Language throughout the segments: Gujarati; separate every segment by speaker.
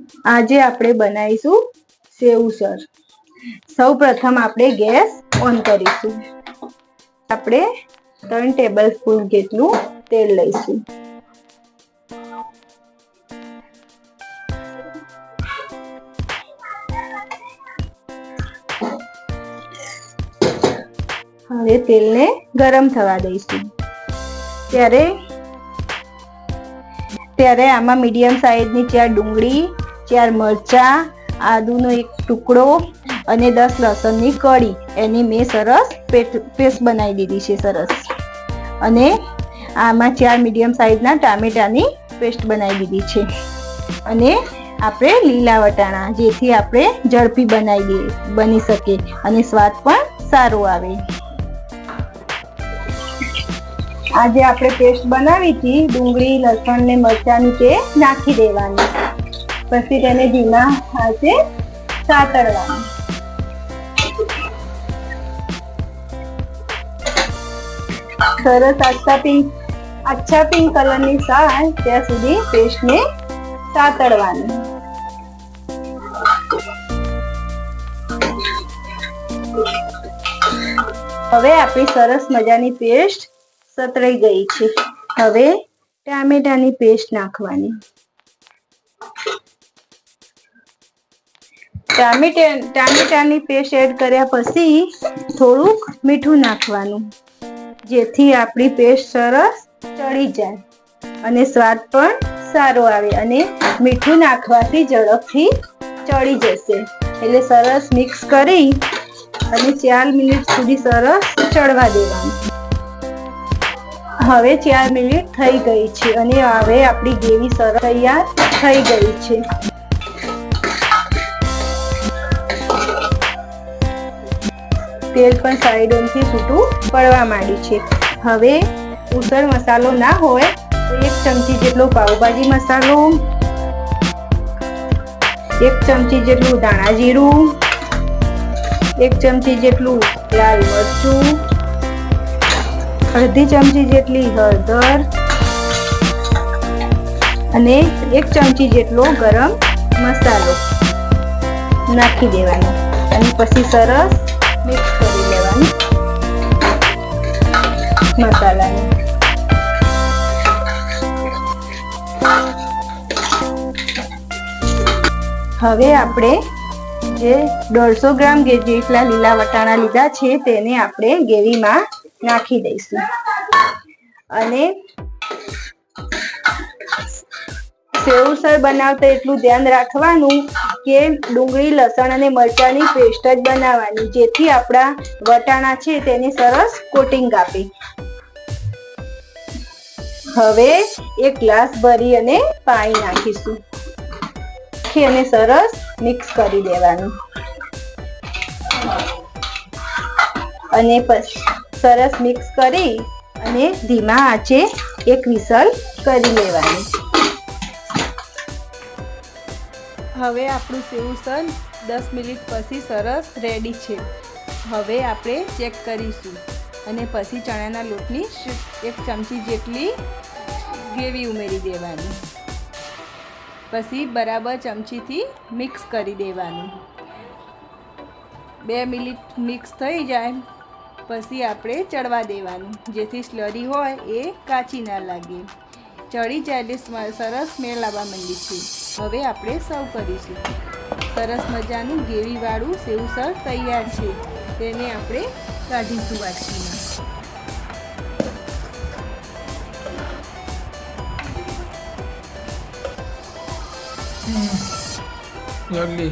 Speaker 1: આજે આપણે બનાવીશું સેવસર। સૌ પ્રથમ આપણે ગેસ ઓન કરીશું। આપણે 3 ટેબલસ્પૂન જેટલું તેલ લઈશું। હવે તેલને ગરમ થવા દઈશું। ત્યારે આમાં મીડિયમ સાઈઝની 4 ડુંગળી, 4 મરચા, આદુનો 1 ટુકડો અને 10 લસણની કળી એની મેં સરસ પેસ્ટ બનાવી દીધી છે સરસ। અને આમાં 4 મીડિયમ સાઈઝના ટામેટાની પેસ્ટ બનાવી દીધી છે। અને આપણે લીલા વટાણા, જેથી આપણે ઝડપી બની શકે અને સ્વાદ પણ સારો આવે। આજે આપણે પેસ્ટ બનાવી હતી ડુંગળી, લસણ ને મરચાની, તે નાખી દેવાની। પછી તેને ધીમા આંચે સાતળવાનું। સરસ આછા પિંક કલરની થાય ત્યાં સુધી પેસ્ટને સાતળવાની। હવે આપણી સરસ મજાની પેસ્ટ સતળાઈ ગઈ છે। હવે ટામેટાની પેસ્ટ નાખવાની। ટામેટાની પેસ્ટ એડ કર્યા પછી થોડુંક મીઠું નાખવાનું, જેથી આપણી પેસ્ટ સરસ ચડી જાય અને સ્વાદ પણ સારો આવે। અને મીઠું નાખવાથી ઝડપથી ચડી જશે। એટલે સરસ મિક્સ કરી અને 4 મિનિટ સુધી સરસ ચડવા દેવાનું। હવે 4 મિનિટ થઈ ગઈ છે અને હવે આપણી ગ્રેવી સરસ તૈયાર થઈ ગઈ છે। તેલ પણ સાઈડોથી છૂટું પડવા માંડ્યું છે। હવે ઉસળ મસાલો ના હોય તો 1 ચમચી જેટલો પાવભાજી મસાલો, 1 ચમચી જેટલું ધાણા જીરું, 1 ચમચી જેટલું લાલ મરચું, અડધી ચમચી જેટલી હળદર અને 1 ચમચી જેટલો ગરમ મસાલો નાખી દેવાનો અને પછી સરસ મિક્સ કરી લેવાનું મસાલાને। હવે આપણે જે 150 ગ્રામ જેટલા લીલા વટાણા લીધા છે તેને આપણે ગ્રેવીમાં નાખી દઈશું। અને સેવસર બનાવતા એટલું ધ્યાન રાખવાનું કે ડુંગળી, લસણ અને મરચાની પેસ્ટ જ બનાવવાની, જેથી આપણા વટાણા છે તેને સરસ કોટિંગ આપે। હવે 1 ગ્લાસ ભરી અને પાણી નાખીશું અને સરસ મિક્સ કરી દેવાનું અને પછી સરસ મિક્સ કરી અને ધીમા આંચે 1 વિસલ કરી લેવાની। હવે આપણું સેવસર 10 મિનિટ પછી સરસ રેડી છે। હવે આપણે ચેક કરીશું અને પછી ચણાના લોટની 1 ચમચી જેટલી ગ્રેવી ઉમેરી દેવાની। પછી બરાબર ચમચીથી મિક્સ કરી દેવાનું। 2 મિનિટ મિક્સ થઈ જાય પછી આપણે ચડવા દેવાનું, જેથી સ્લરી હોય એ કાચી ના લાગે। ચડી જાય એટલે સરસ સ્મેલ આવવા માંડી છે। હવે આપણે સર્વ કરીશું। સરસ મજાનું ગ્રેવીવાળું સેવસર તૈયાર છે। તેને આપણે કાઢીશું વાટકીમાં।
Speaker 2: lovely।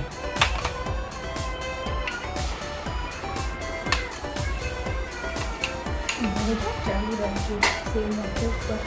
Speaker 1: ચાલુ રાખજો સેવ નાખો ઉપર।